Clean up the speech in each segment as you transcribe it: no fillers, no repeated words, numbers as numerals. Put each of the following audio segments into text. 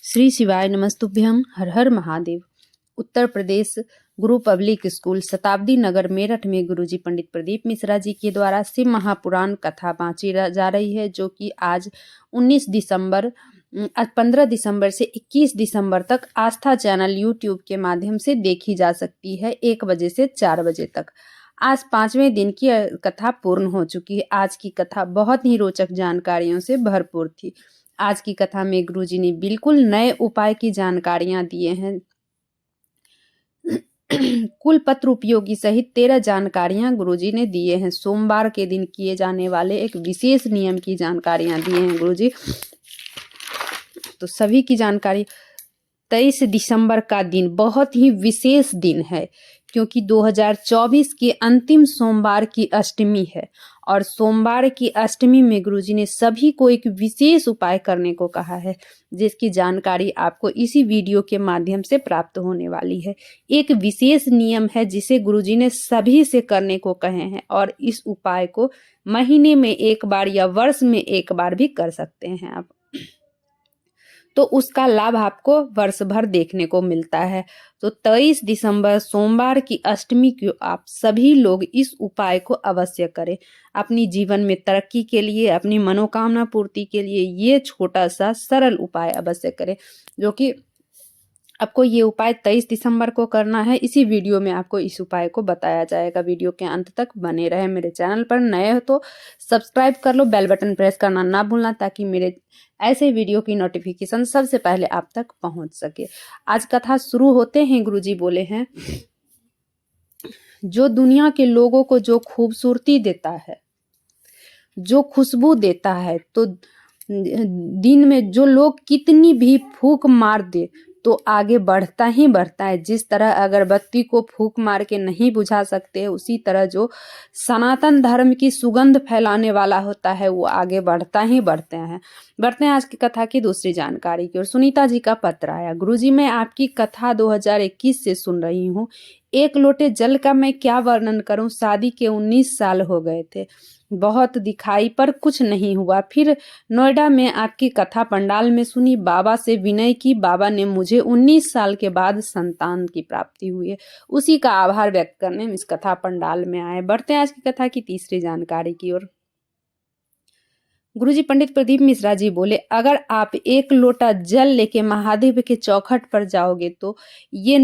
श्री शिवाय नमस्तुभ्यम। हर हर महादेव। उत्तर प्रदेश गुरु public school शताब्दी नगर मेरठ में गुरुजी पंडित प्रदीप मिश्रा जी के द्वारा शिव महापुराण कथा बाँची जा रही है, जो कि आज 15 दिसंबर से 21 दिसंबर तक आस्था चैनल यूट्यूब के माध्यम से देखी जा सकती है, 1 बजे से 4 बजे तक। आज 5वें दिन की कथा पूर्ण हो चुकी है। आज की कथा बहुत ही रोचक जानकारियों से भरपूर थी। आज की कथा में गुरुजी ने बिल्कुल नए उपाय की जानकारियां दिए हैं। कुल पत्र उपयोगी सहित 13 जानकारियां गुरुजी ने दिए हैं। सोमवार के दिन किए जाने वाले एक विशेष नियम की जानकारियां दिए हैं गुरुजी। तो सभी की जानकारी। 23 दिसंबर का दिन बहुत ही विशेष दिन है, क्योंकि 2024 के अंतिम सोमवार की अष्टमी है और सोमवार की अष्टमी में गुरुजी ने सभी को एक विशेष उपाय करने को कहा है, जिसकी जानकारी आपको इसी वीडियो के माध्यम से प्राप्त होने वाली है। एक विशेष नियम है जिसे गुरुजी ने सभी से करने को कहे हैं और इस उपाय को महीने में 1 बार या वर्ष में 1 बार भी कर सकते हैं आप, तो उसका लाभ आपको वर्ष भर देखने को मिलता है। तो 23 दिसंबर सोमवार की अष्टमी को आप सभी लोग इस उपाय को अवश्य करें। अपनी जीवन में तरक्की के लिए, अपनी मनोकामना पूर्ति के लिए ये छोटा सा सरल उपाय अवश्य करें, जो कि आपको ये उपाय 23 दिसंबर को करना है। इसी वीडियो में आपको इस उपाय को बताया जाएगा। वीडियो के अंत तक बने रहे। मेरे चैनल पर नए हो तो सब्सक्राइब कर लो, बेल बटन प्रेस करना ना भूलना, ताकि मेरे ऐसे वीडियो की नोटिफिकेशन सबसे पहले आप तक पहुंच सके। आज कथा शुरू होते हैं। गुरुजी बोले हैं, जो दुनिया के लोगों को जो खूबसूरती देता है, जो खुशबू देता है, तो दिन में जो लोग कितनी भी फूंक मार दे तो आगे बढ़ता ही बढ़ता है। जिस तरह अगरबत्ती को फूंक मार के नहीं बुझा सकते, उसी तरह जो सनातन धर्म की सुगंध फैलाने वाला होता है वो आगे बढ़ता ही बढ़ते हैं। आज की कथा की दूसरी जानकारी की ओर। सुनीता जी का पत्र आया। गुरुजी, मैं आपकी कथा 2021 से सुन रही हूँ। 1 लोटे जल का मैं क्या वर्णन करूं। शादी के 19 साल हो गए थे, बहुत दिखाई पर कुछ नहीं हुआ। फिर नोएडा में आपकी कथा पंडाल में सुनी, बाबा से विनय की। बाबा ने मुझे 19 साल के बाद संतान की प्राप्ति हुई है। उसी का आभार व्यक्त करने हम इस कथा पंडाल में आए। बढ़ते हैं आज की कथा की तीसरी जानकारी की ओर। गुरुजी पंडित प्रदीप मिश्रा जी बोले, अगर आप 1 लोटा जल लेके महादेव के चौखट पर जाओगे तो ये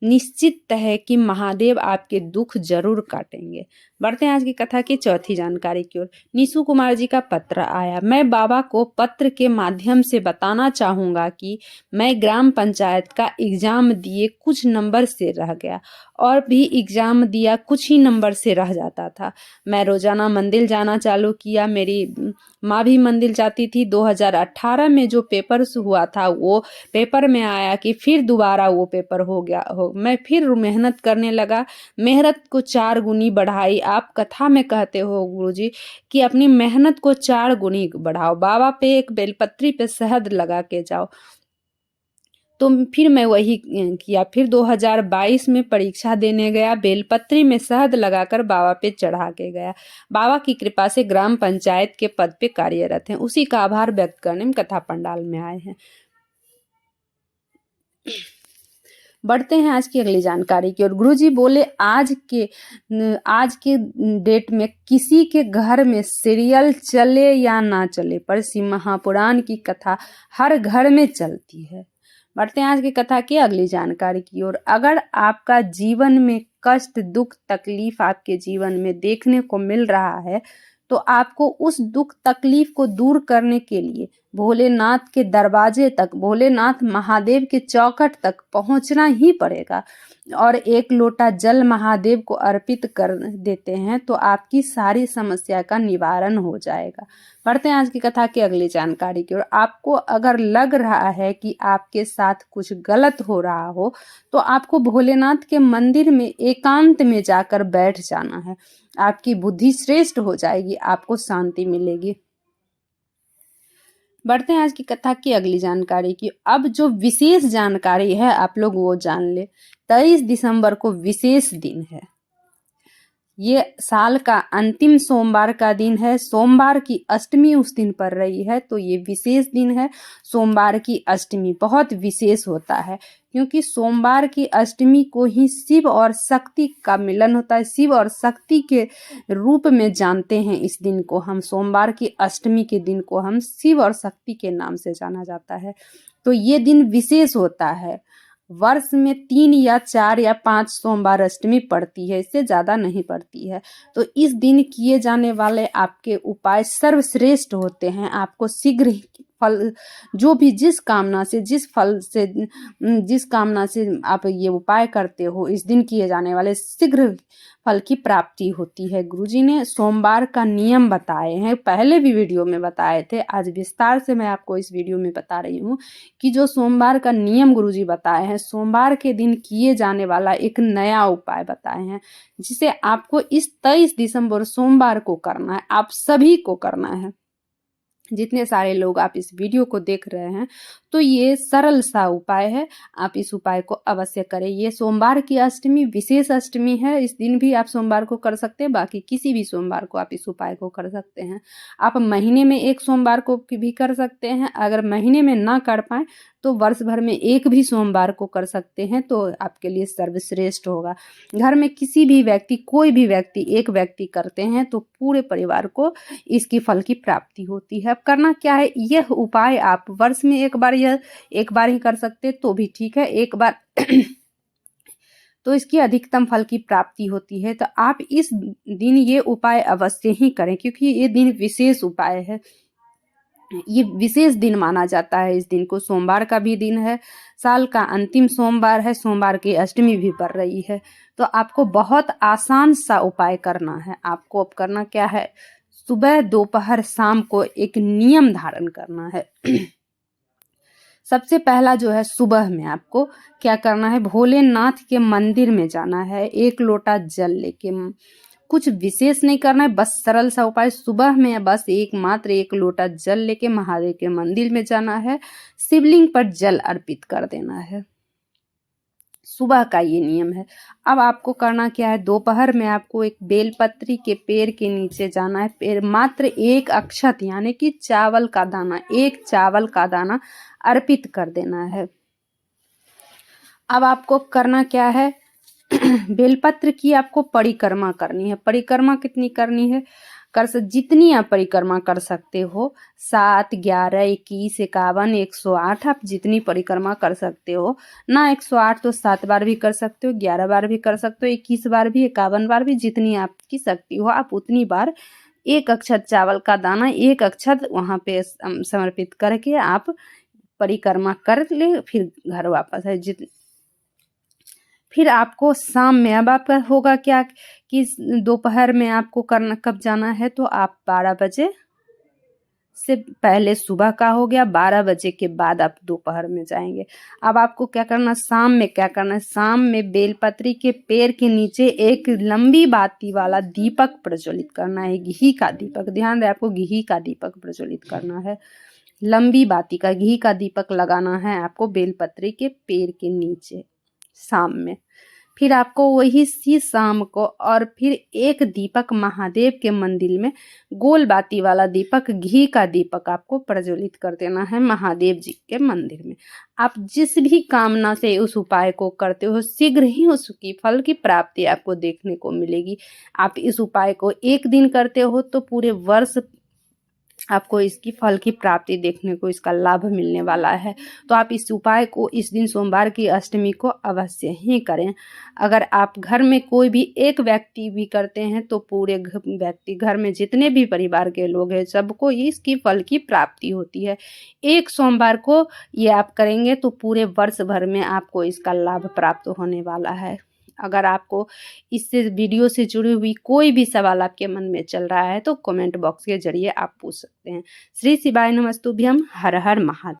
निश्चित है कि महादेव आपके दुख जरूर काटेंगे। बढ़ते हैं आज की कथा की चौथी जानकारी की ओर। निशु कुमार जी का पत्र आया। मैं बाबा को पत्र के माध्यम से बताना चाहूंगा कि मैं ग्राम पंचायत का एग्जाम दिए कुछ नंबर से रह गया, और भी एग्जाम दिया कुछ ही नंबर से रह जाता था। मैं रोजाना मंदिर जाना चालू किया। मेरी माँ भी मंदिर जाती थी। 2018 में जो पेपर हुआ था वो पेपर में आया कि फिर दोबारा वो पेपर हो गया मैं फिर मेहनत करने लगा। मेहनत को 4 गुनी बढ़ाई। आप कथा में कहते हो गुरुजी कि अपनी मेहनत को 4 गुनी बढ़ाओ। बाबा पे एक बेलपत्री पे शहद लगा के जाओ। तो फिर मैं वही किया। फिर 2022 में परीक्षा देने गया। बेलपत्री में शहद लगाकर बाबा पे चढ़ा के गया। बाबा की कृपा से ग्राम पंचायत के पद पे कार्यरत हैं। उसी का आभार व्यक्त करने में कथा पंडाल में आए हैं। बढ़ते हैं आज की अगली जानकारी की ओर। गुरुजी बोले, आज के डेट में किसी के घर में सीरियल चले या ना चले, पर शिव महापुराण की कथा हर घर में चलती है। बढ़ते हैं आज की कथा की अगली जानकारी की ओर। अगर आपका जीवन में कष्ट, दुख, तकलीफ आपके जीवन में देखने को मिल रहा है, तो आपको उस दुख तकलीफ को दूर करने के लिए भोलेनाथ के दरवाजे तक, भोलेनाथ महादेव के चौखट तक पहुंचना ही पड़ेगा और 1 लोटा जल महादेव को अर्पित कर देते हैं तो आपकी सारी समस्या का निवारण हो जाएगा। बढ़ते हैं आज की कथा की अगली जानकारी की ओर। आपको अगर लग रहा है कि आपके साथ कुछ गलत हो रहा हो, तो आपको भोलेनाथ के मंदिर में एकांत में जाकर बैठ जाना है। आपकी बुद्धि श्रेष्ठ हो जाएगी, आपको शांति मिलेगी। बढ़ते हैं आज की कथा की अगली जानकारी की। अब जो विशेष जानकारी है आप लोग वो जान ले। 23 दिसंबर को विशेष दिन है। ये साल का अंतिम सोमवार का दिन है। सोमवार की अष्टमी उस दिन पड़ रही है, तो ये विशेष दिन है। सोमवार की अष्टमी बहुत विशेष होता है, क्योंकि सोमवार की अष्टमी को ही शिव और शक्ति का मिलन होता है। शिव और शक्ति के रूप में जानते हैं इस दिन को हम। सोमवार की अष्टमी के दिन को हम शिव और शक्ति के नाम से जाना जाता है। तो ये दिन विशेष होता है। वर्ष में 3 या 4 या 5 सोमवार अष्टमी पड़ती है, इससे ज़्यादा नहीं पड़ती है। तो इस दिन किए जाने वाले आपके उपाय सर्वश्रेष्ठ होते हैं। आपको शीघ्र फल, जो भी जिस कामना से जिस कामना से आप ये उपाय करते हो, इस दिन किए जाने वाले शीघ्र फल की प्राप्ति होती है। गुरुजी ने सोमवार का नियम बताए हैं, पहले भी वीडियो में बताए थे। आज विस्तार से मैं आपको इस वीडियो में बता रही हूँ कि जो सोमवार का नियम गुरुजी बताए हैं, सोमवार के दिन किए जाने वाला एक नया उपाय बताए हैं, जिसे आपको इस 23 दिसंबर सोमवार को करना है। आप सभी को करना है, जितने सारे लोग आप इस वीडियो को देख रहे हैं। तो ये सरल सा उपाय है, आप इस उपाय को अवश्य करें। ये सोमवार की अष्टमी विशेष अष्टमी है, इस दिन भी आप सोमवार को कर सकते हैं, बाकी किसी भी सोमवार को आप इस उपाय को कर सकते हैं। आप महीने में एक सोमवार को भी कर सकते हैं। अगर महीने में ना कर पाए तो वर्ष भर में एक भी सोमवार को कर सकते हैं, तो आपके लिए सर्वश्रेष्ठ होगा। घर में किसी भी व्यक्ति, कोई भी व्यक्ति, एक व्यक्ति करते हैं तो पूरे परिवार को इसकी फल की प्राप्ति होती है। अब करना क्या है, यह उपाय आप वर्ष में एक बार ही कर सकते तो भी ठीक है, एक बार तो इसकी अधिकतम फल की प्राप्ति होती है। तो आप इस दिन ये उपाय अवश्य ही करें, क्योंकि ये दिन विशेष उपाय है, ये विशेष दिन माना जाता है। इस दिन को सोमवार का भी दिन है, साल का अंतिम सोमवार है, सोमवार की अष्टमी भी पड़ रही है। तो आपको बहुत आसान सा उपाय करना है। आपको अब करना क्या है, सुबह, दोपहर, शाम को एक नियम धारण करना है। सबसे पहला जो है, सुबह में आपको क्या करना है, भोलेनाथ के मंदिर में जाना है, 1 लोटा जल लेके। कुछ विशेष नहीं करना है, बस सरल सा उपाय। सुबह में बस मात्र 1 लोटा जल लेके महादेव के मंदिर में जाना है, शिवलिंग पर जल अर्पित कर देना है। सुबह का ये नियम है। अब आपको करना क्या है, दोपहर में आपको एक बेलपत्री के पेड़ के नीचे जाना है। पेड़ मात्र 1 अक्षत यानी कि चावल का दाना, 1 चावल का दाना अर्पित कर देना है। अब आपको करना क्या है, बेलपत्र की आपको परिक्रमा करनी है। परिक्रमा कितनी करनी है, जितनी आप परिक्रमा कर सकते हो, 7, 11, 21, 51, 108, आप जितनी परिक्रमा कर सकते हो ना। 108 तो 7 बार भी कर सकते हो, 11 बार भी कर सकते हो, 21 बार भी, 51 बार भी, जितनी आपकी शक्ति हो आप उतनी बार 1 अक्षत चावल का दाना, 1 अक्षत वहाँ पे समर्पित करके आप परिक्रमा कर ले, फिर घर वापस है। फिर आपको शाम में, अब आपका होगा क्या कि दोपहर में आपको करना कब जाना है, तो आप 12 बजे से पहले सुबह का हो गया, 12 बजे के बाद आप दोपहर में जाएंगे। अब आपको क्या करना, शाम में क्या करना है, शाम में बेलपत्री के पेड़ के नीचे एक लंबी बाती वाला दीपक प्रज्वलित करना है, घी का दीपक। ध्यान रहे, आपको घी का दीपक प्रज्वलित करना है, लंबी बाती का घी का दीपक लगाना है आपको बेलपत्री के पेड़ के नीचे शाम में। फिर आपको वही सी शाम को और फिर एक दीपक महादेव के मंदिर में, गोल बाती वाला दीपक, घी का दीपक आपको प्रज्वलित कर देना है महादेव जी के मंदिर में। आप जिस भी कामना से उस उपाय को करते हो, शीघ्र ही उसकी फल की प्राप्ति आपको देखने को मिलेगी। आप इस उपाय को 1 दिन करते हो तो पूरे वर्ष आपको इसकी फल की प्राप्ति देखने को, इसका लाभ मिलने वाला है। तो आप इस उपाय को इस दिन सोमवार की अष्टमी को अवश्य ही करें। अगर आप घर में कोई भी एक व्यक्ति भी करते हैं तो पूरे व्यक्ति, घर में जितने भी परिवार के लोग हैं, सबको इसकी फल की प्राप्ति होती है। 1 सोमवार को ये आप करेंगे तो पूरे वर्ष भर में आपको इसका लाभ प्राप्त होने वाला है। अगर आपको इससे वीडियो से जुड़ी हुई कोई भी सवाल आपके मन में चल रहा है तो कमेंट बॉक्स के जरिए आप पूछ सकते हैं। श्री शिवाय नमस्तुभ्यम। हर हर महादेव।